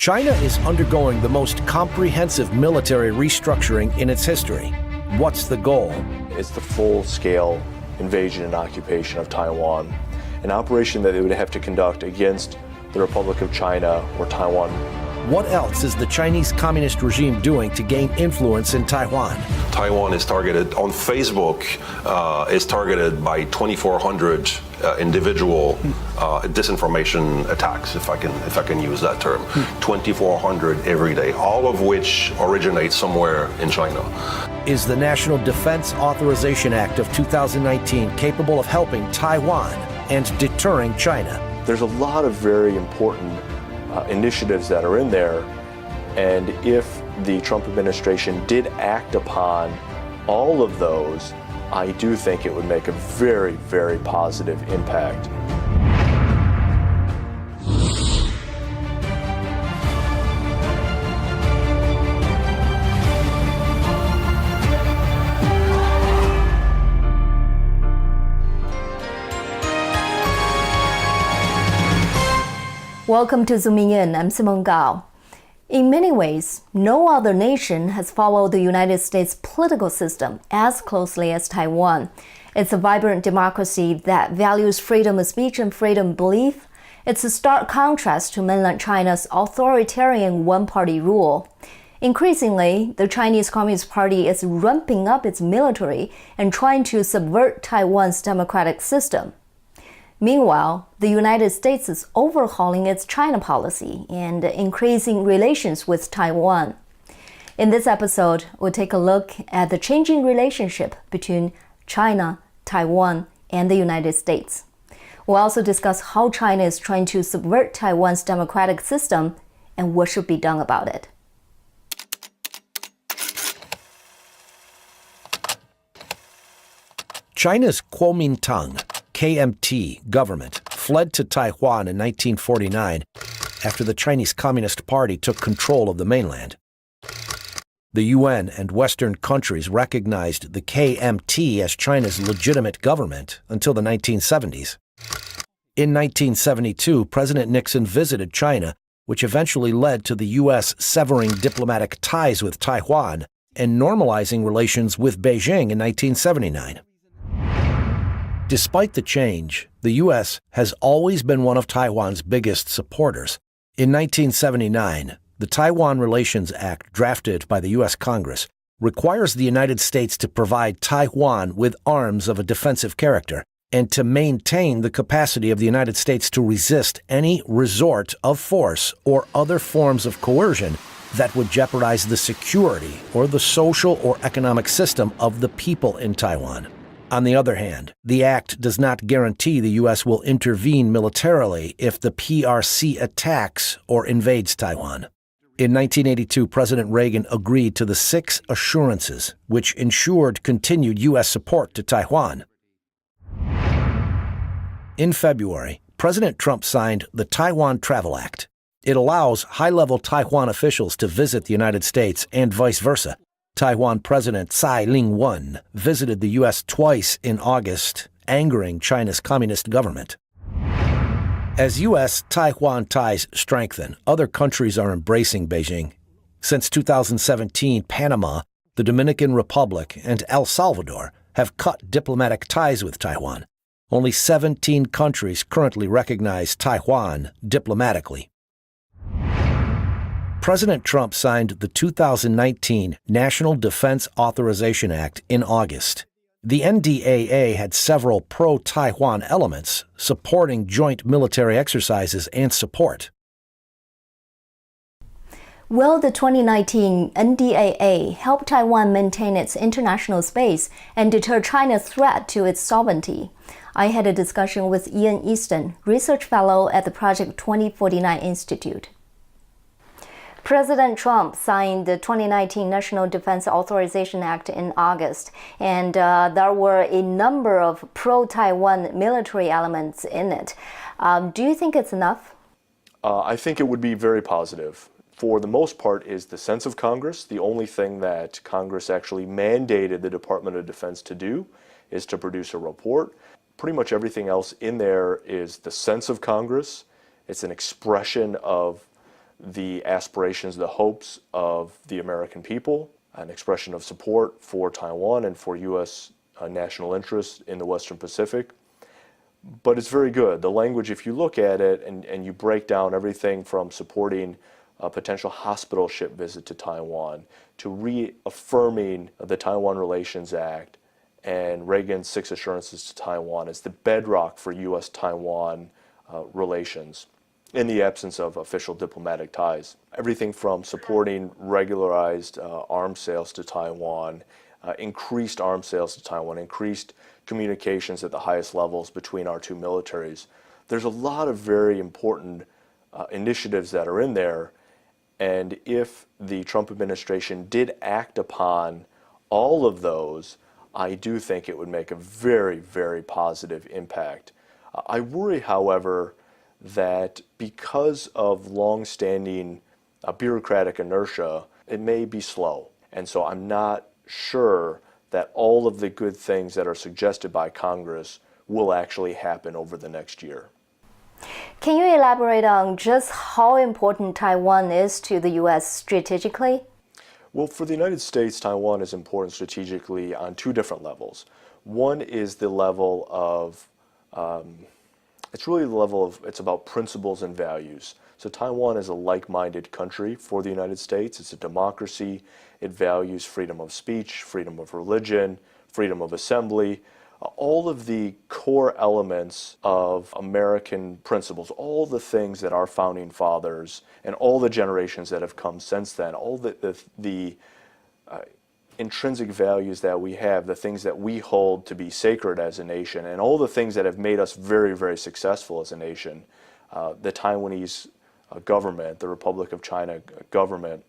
China is undergoing the most comprehensive military restructuring in its history. What's the goal? It's the full-scale invasion and occupation of Taiwan, an operation that they would have to conduct against the Republic of China or Taiwan. What else is the Chinese Communist regime doing to gain influence in Taiwan? Taiwan is targeted on Facebook, is targeted by 2,400 individual disinformation attacks, if I can use that term. 2,400 every day, all of which originate somewhere in China. Is the National Defense Authorization Act of 2019 capable of helping Taiwan and deterring China? There's a lot of very important initiatives that are in there, and if the Trump administration did act upon all of those, I do think it would make a very, very positive impact. Welcome to Zooming In. I'm Simone Gao. In many ways, no other nation has followed the United States political system as closely as Taiwan. It's a vibrant democracy that values freedom of speech and freedom of belief. It's a stark contrast to mainland China's authoritarian one-party rule. Increasingly, the Chinese Communist Party is ramping up its military and trying to subvert Taiwan's democratic system. Meanwhile, the United States is overhauling its China policy and increasing relations with Taiwan. In this episode, we'll take a look at the changing relationship between China, Taiwan, and the United States. We'll also discuss how China is trying to subvert Taiwan's democratic system and what should be done about it. China's Kuomintang, KMT, government fled to Taiwan in 1949 after the Chinese Communist Party took control of the mainland. The UN and Western countries recognized the KMT as China's legitimate government until the 1970s. In 1972, President Nixon visited China, which eventually led to the U.S. severing diplomatic ties with Taiwan and normalizing relations with Beijing in 1979. Despite the change, the U.S. has always been one of Taiwan's biggest supporters. In 1979, the Taiwan Relations Act, drafted by the U.S. Congress, requires the United States to provide Taiwan with arms of a defensive character and to maintain the capacity of the United States to resist any resort of force or other forms of coercion that would jeopardize the security or the social or economic system of the people in Taiwan. On the other hand, the act does not guarantee the U.S. will intervene militarily if the PRC attacks or invades Taiwan. In 1982, President Reagan agreed to the 6 assurances, which ensured continued U.S. support to Taiwan. In February, President Trump signed the Taiwan Travel Act. It allows high-level Taiwan officials to visit the United States and vice versa. Taiwan President Tsai Ing-wen visited the U.S. twice in August, angering China's communist government. As U.S.-Taiwan ties strengthen, other countries are embracing Beijing. Since 2017, Panama, the Dominican Republic, and El Salvador have cut diplomatic ties with Taiwan. Only 17 countries currently recognize Taiwan diplomatically. President Trump signed the 2019 National Defense Authorization Act in August. The NDAA had several pro-Taiwan elements supporting joint military exercises and support. Will the 2019 NDAA help Taiwan maintain its international space and deter China's threat to its sovereignty? I had a discussion with Ian Easton, research fellow at the Project 2049 Institute. President Trump signed the 2019 National Defense Authorization Act in August, and there were a number of pro-Taiwan military elements in it. Do you think it's enough? I think it would be very positive. For the most part, is the sense of Congress. The only thing that Congress actually mandated the Department of Defense to do is to produce a report. Pretty much everything else in there is the sense of Congress. It's an expression of the aspirations, the hopes of the American people, an expression of support for Taiwan and for U.S. National interests in the Western Pacific. But it's very good. The language, if you look at it and you break down everything from supporting a potential hospital ship visit to Taiwan to reaffirming the Taiwan Relations Act and Reagan's 6 assurances to Taiwan as the bedrock for U.S.-Taiwan relations in the absence of official diplomatic ties. Everything from supporting regularized arms sales to Taiwan, increased arms sales to Taiwan, increased communications at the highest levels between our two militaries. There's a lot of very important initiatives that are in there, and if the Trump administration did act upon all of those, I do think it would make a very, very positive impact. I worry, however, that because of long-standing bureaucratic inertia, it may be slow. And so I'm not sure that all of the good things that are suggested by Congress will actually happen over the next year. Can you elaborate on just how important Taiwan is to the U.S. strategically? Well, for the United States, Taiwan is important strategically on 2 different levels. One is the level of, it's about principles and values. So Taiwan is a like-minded country for the United States. It's a democracy. It values freedom of speech, freedom of religion, freedom of assembly, all of the core elements of American principles, all the things that our founding fathers and all the generations that have come since then, all the intrinsic values that we have, the things that we hold to be sacred as a nation, and all the things that have made us very, very successful as a nation, the Taiwanese government, the Republic of China government,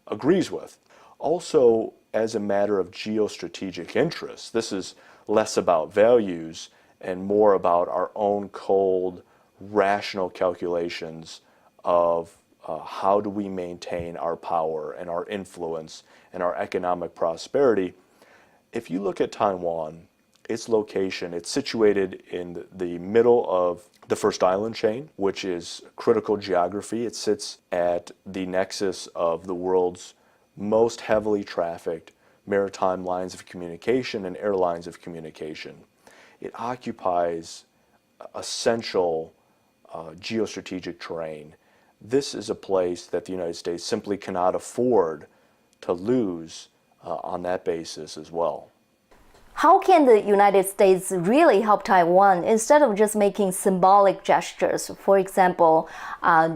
agrees with. Also, as a matter of geostrategic interest, this is less about values and more about our own cold, rational calculations of how do we maintain our power and our influence and our economic prosperity. If you look at Taiwan, its location, it's situated in the middle of the first island chain, which is critical geography. It sits at the nexus of the world's most heavily trafficked maritime lines of communication and airlines of communication. It occupies essential geostrategic terrain. This is a place that the United States simply cannot afford to lose on that basis as well. How can the United States really help Taiwan instead of just making symbolic gestures? For example,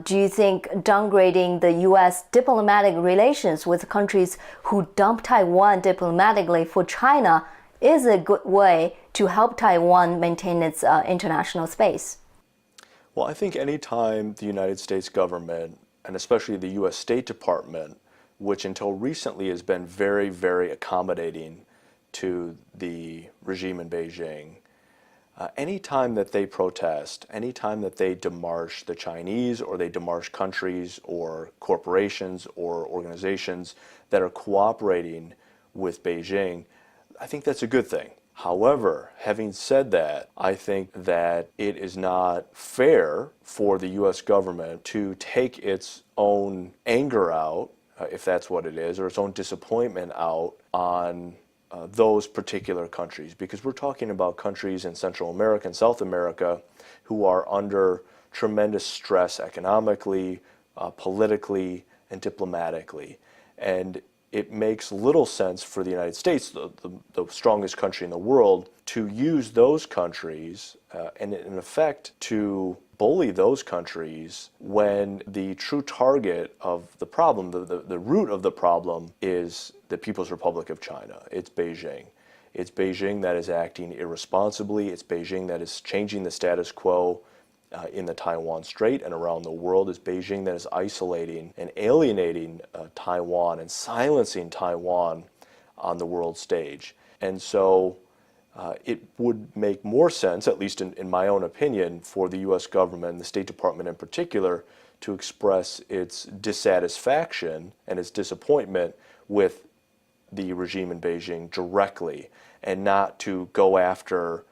do you think downgrading the U.S. diplomatic relations with countries who dump Taiwan diplomatically for China is a good way to help Taiwan maintain its international space? Well, I think any time the United States government, and especially the U.S. State Department, which until recently has been very, very accommodating to the regime in Beijing, any time that they protest, any time that they demarche the Chinese or they demarche countries or corporations or organizations that are cooperating with Beijing, I think that's a good thing. However, having said that, I think that it is not fair for the U.S. government to take its own anger out, if that's what it is, or its own disappointment out on those particular countries, because we're talking about countries in Central America and South America who are under tremendous stress economically, politically, and diplomatically. And it makes little sense for the United States, the strongest country in the world, to use those countries and in effect to bully those countries when the true target of the problem, the root of the problem, is the People's Republic of China. It's Beijing. It's Beijing that is acting irresponsibly. It's Beijing that is changing the status quo in the Taiwan Strait and around the world. It's Beijing that is isolating and alienating Taiwan and silencing Taiwan on the world stage. And so it would make more sense, at least in my own opinion, for the U.S. government and the State Department in particular to express its dissatisfaction and its disappointment with the regime in Beijing directly, and not to go after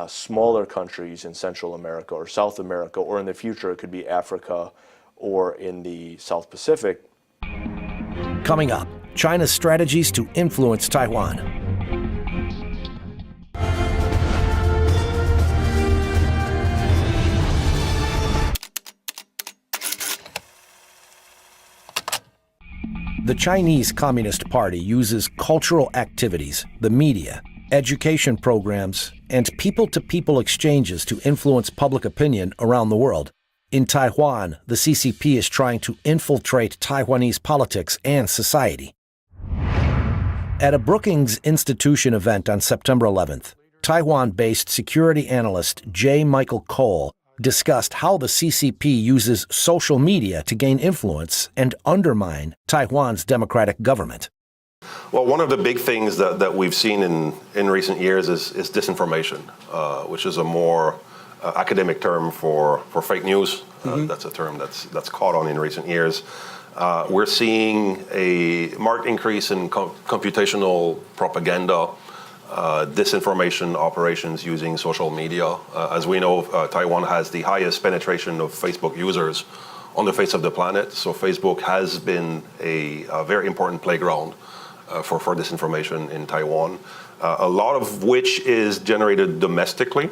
smaller countries in Central America or South America, or in the future it could be Africa or in the South Pacific. Coming up, China's strategies to influence Taiwan. The Chinese Communist Party uses cultural activities, the media, education programs, and people-to-people exchanges to influence public opinion around the world. In Taiwan, the CCP is trying to infiltrate Taiwanese politics and society. At a Brookings Institution event on September 11th, Taiwan-based security analyst J. Michael Cole discussed how the CCP uses social media to gain influence and undermine Taiwan's democratic government. Well, one of the big things that we've seen in recent years is disinformation, which is a more academic term for fake news. That's a term that's caught on in recent years. We're seeing a marked increase in computational propaganda, disinformation operations using social media. As we know, Taiwan has the highest penetration of Facebook users on the face of the planet. So Facebook has been a very important playground for disinformation in Taiwan, a lot of which is generated domestically,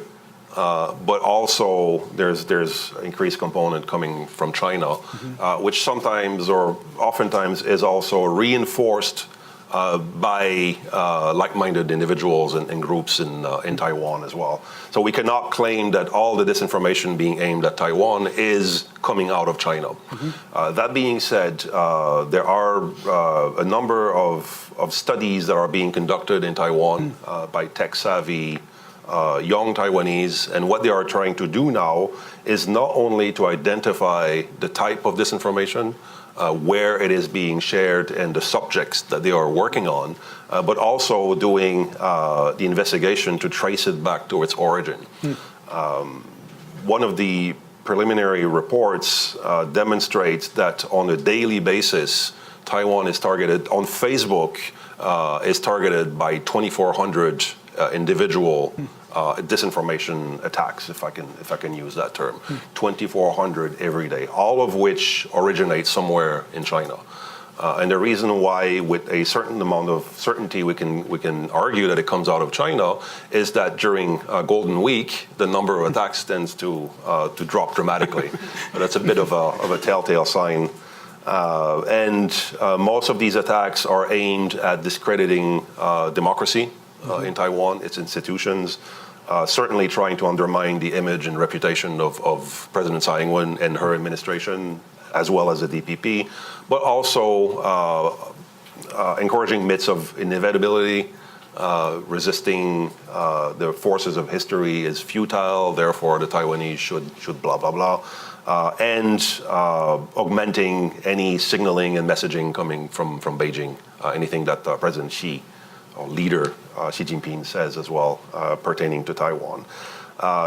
but also there's increased component coming from China, which sometimes or oftentimes is also reinforced by like-minded individuals and groups in Taiwan as well. So we cannot claim that all the disinformation being aimed at Taiwan is coming out of China. That being said, there are a number of studies that are being conducted in Taiwan by tech-savvy young Taiwanese, and what they are trying to do now is not only to identify the type of disinformation, where it is being shared and the subjects that they are working on, but also doing the investigation to trace it back to its origin. One of the preliminary reports demonstrates that on a daily basis, Taiwan is targeted, on Facebook, is targeted by 2,400 individual disinformation attacks, if I can use that term, 2,400 every day, all of which originate somewhere in China. And the reason why, with a certain amount of certainty, we can argue that it comes out of China is that during Golden Week, the number of attacks tends to drop dramatically. That's a bit of a telltale sign. And most of these attacks are aimed at discrediting democracy in Taiwan, its institutions, certainly trying to undermine the image and reputation of President Tsai Ing-wen and her administration, as well as the DPP, but also encouraging myths of inevitability, resisting the forces of history is futile, therefore the Taiwanese should blah, blah, blah, and augmenting any signaling and messaging coming from Beijing, anything that President Xi or leader Xi Jinping says as well, pertaining to Taiwan.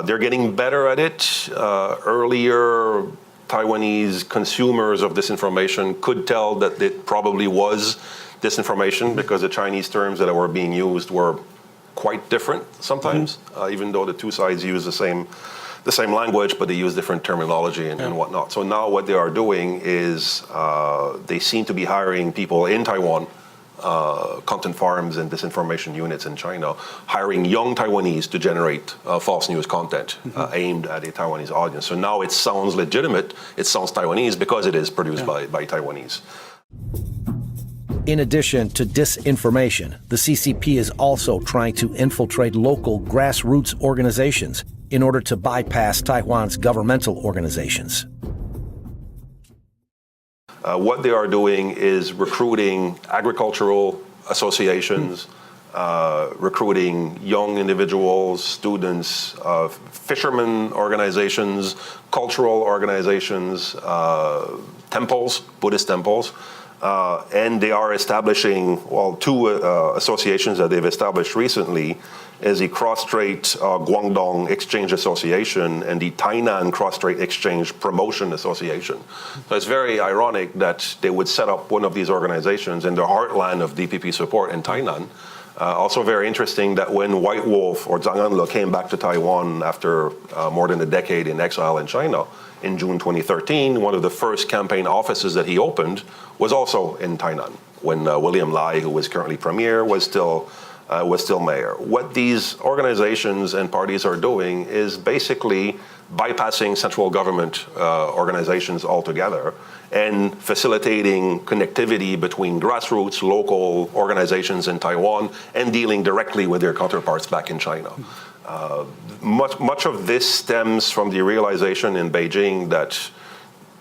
They're getting better at it. Earlier, Taiwanese consumers of disinformation could tell that it probably was disinformation because the Chinese terms that were being used were quite different sometimes, even though the two sides use the same language, but they use different terminology and whatnot. So now what they are doing is they seem to be hiring people in Taiwan, content farms and disinformation units in China, hiring young Taiwanese to generate false news content aimed at a Taiwanese audience. So now it sounds legitimate, it sounds Taiwanese because it is produced by Taiwanese. In addition to disinformation, the CCP is also trying to infiltrate local grassroots organizations in order to bypass Taiwan's governmental organizations. What they are doing is recruiting agricultural associations, recruiting young individuals, students, fishermen organizations, cultural organizations, temples, Buddhist temples, and they are establishing, two associations that they've established recently is the Cross-Strait Guangdong Exchange Association and the Tainan Cross-Strait Exchange Promotion Association. So it's very ironic that they would set up one of these organizations in the heartland of DPP support in Tainan. Also very interesting that when White Wolf or Zhang Anle came back to Taiwan after more than a decade in exile in China, in June 2013, one of the first campaign offices that he opened was also in Tainan, when William Lai, who was currently premier, was still mayor. What these organizations and parties are doing is basically bypassing central government organizations altogether and facilitating connectivity between grassroots, local organizations in Taiwan and dealing directly with their counterparts back in China. Much of this stems from the realization in Beijing that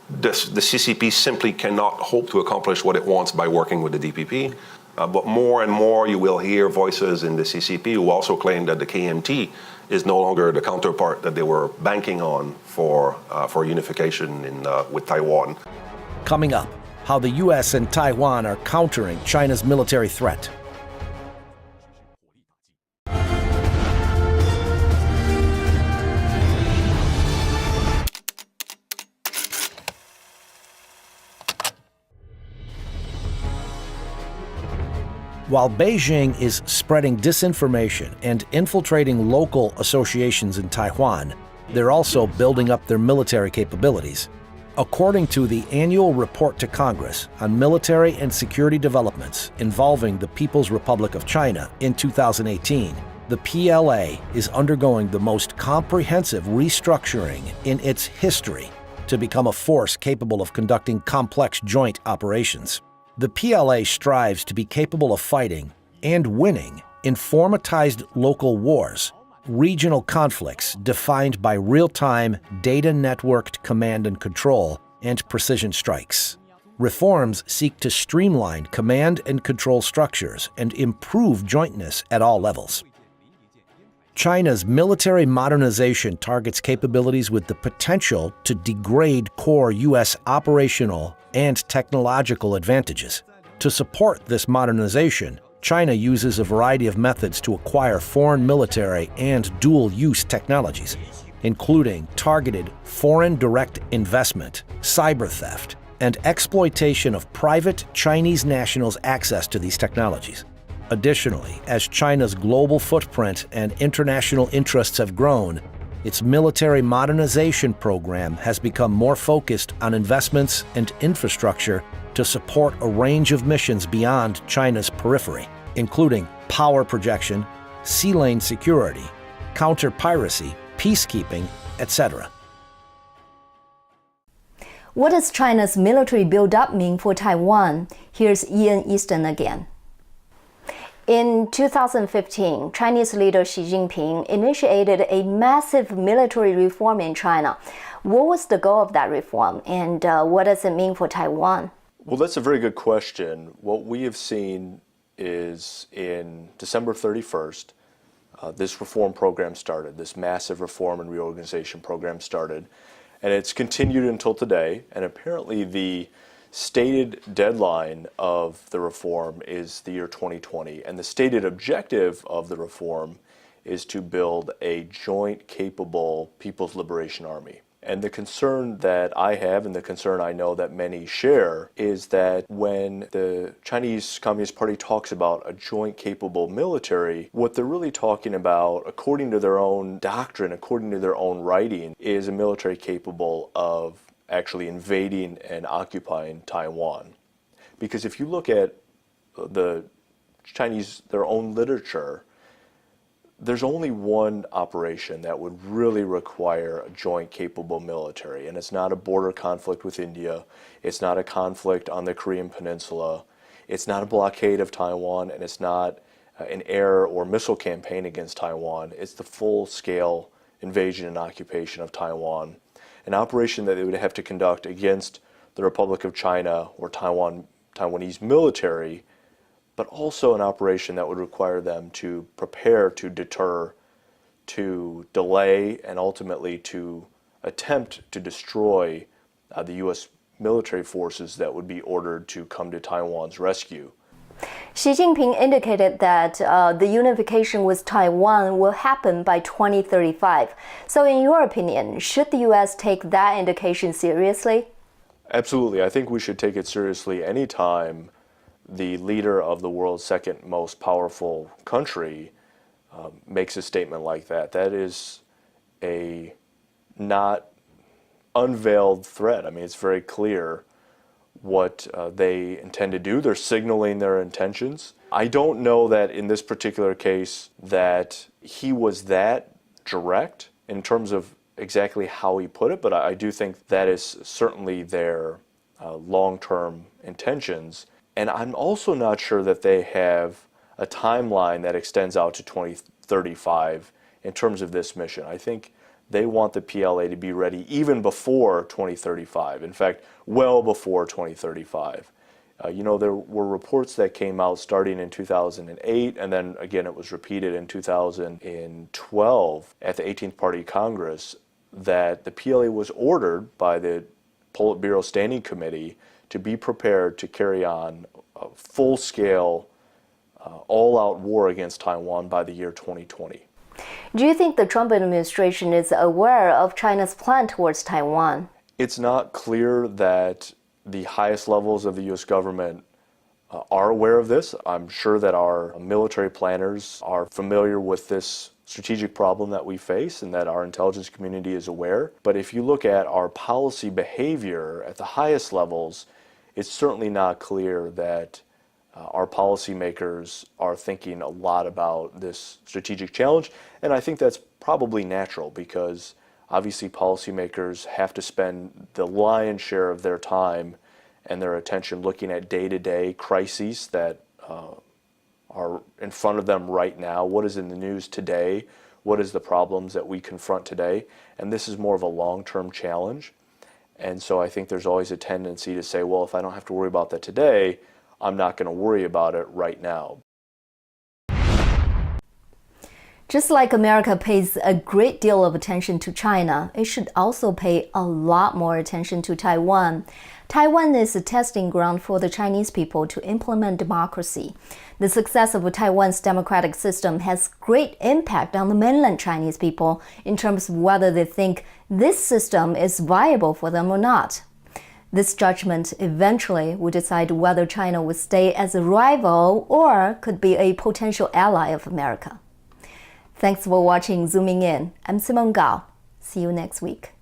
the CCP simply cannot hope to accomplish what it wants by working with the DPP. But more and more you will hear voices in the CCP who also claim that the KMT is no longer the counterpart that they were banking on for unification with Taiwan. Coming up, how the U.S. and Taiwan are countering China's military threat. While Beijing is spreading disinformation and infiltrating local associations in Taiwan, they're also building up their military capabilities. According to the annual report to Congress on military and security developments involving the People's Republic of China in 2018, the PLA is undergoing the most comprehensive restructuring in its history to become a force capable of conducting complex joint operations. The PLA strives to be capable of fighting and winning informatized local wars, regional conflicts defined by real-time, data-networked command and control, and precision strikes. Reforms seek to streamline command and control structures and improve jointness at all levels. China's military modernization targets capabilities with the potential to degrade core U.S. operational and technological advantages. To support this modernization, China uses a variety of methods to acquire foreign military and dual-use technologies, including targeted foreign direct investment, cyber theft, and exploitation of private Chinese nationals' access to these technologies. Additionally, as China's global footprint and international interests have grown, its military modernization program has become more focused on investments and infrastructure to support a range of missions beyond China's periphery, including power projection, sea lane security, counter-piracy, peacekeeping, etc. What does China's military build-up mean for Taiwan? Here's Ian Easton again. In 2015, Chinese leader Xi Jinping initiated a massive military reform in China. What was the goal of that reform, and what does it mean for Taiwan? Well, that's a very good question. What we have seen is in December 31st, this reform program started, this massive reform and reorganization program started, and it's continued until today, and apparently the stated deadline of the reform is the year 2020, and the stated objective of the reform is to build a joint capable People's Liberation Army. And the concern that I have, and the concern I know that many share, is that when the Chinese Communist Party talks about a joint capable military, what they're really talking about, according to their own doctrine, according to their own writing, is a military capable of actually invading and occupying Taiwan. Because if you look at the Chinese, their own literature, there's only one operation that would really require a joint capable military, and it's not a border conflict with India, it's not a conflict on the Korean Peninsula, it's not a blockade of Taiwan, and it's not an air or missile campaign against Taiwan. It's the full-scale invasion and occupation of Taiwan, an operation that they would have to conduct against the Republic of China or Taiwanese military, but also an operation that would require them to prepare to deter, to delay, and ultimately to attempt to destroy the U.S. military forces that would be ordered to come to Taiwan's rescue. Xi Jinping indicated that the unification with Taiwan will happen by 2035. So in your opinion, should the U.S. take that indication seriously? Absolutely. I think we should take it seriously anytime the leader of the world's second most powerful country makes a statement like that. That is a not unveiled threat. I mean, it's very clear what they intend to do. They're signaling their intentions. I don't know that in this particular case that he was that direct in terms of exactly how he put it, but I do think that is certainly their long-term intentions. And I'm also not sure that they have a timeline that extends out to 2035 in terms of this mission. I think they want the PLA to be ready even before 2035. In fact, well before 2035. There were reports that came out starting in 2008, and then again it was repeated in 2012 at the 18th Party Congress, that the PLA was ordered by the Politburo Standing Committee to be prepared to carry on a full-scale, all-out war against Taiwan by the year 2020. Do you think the Trump administration is aware of China's plan towards Taiwan? It's not clear that the highest levels of the U.S. government are aware of this. I'm sure that our military planners are familiar with this strategic problem that we face and that our intelligence community is aware. But if you look at our policy behavior at the highest levels, it's certainly not clear that our policymakers are thinking a lot about this strategic challenge. And I think that's probably natural because obviously policymakers have to spend the lion's share of their time and their attention looking at day-to-day crises that are in front of them right now. What is in the news today? What is the problems that we confront today? And this is more of a long-term challenge. And so I think there's always a tendency to say, well, if I don't have to worry about that today, I'm not going to worry about it right now. Just like America pays a great deal of attention to China, it should also pay a lot more attention to Taiwan. Taiwan is a testing ground for the Chinese people to implement democracy. The success of Taiwan's democratic system has great impact on the mainland Chinese people in terms of whether they think this system is viable for them or not. This judgment eventually will decide whether China will stay as a rival or could be a potential ally of America. Thanks for watching Zooming In. I'm Simone Gao. See you next week.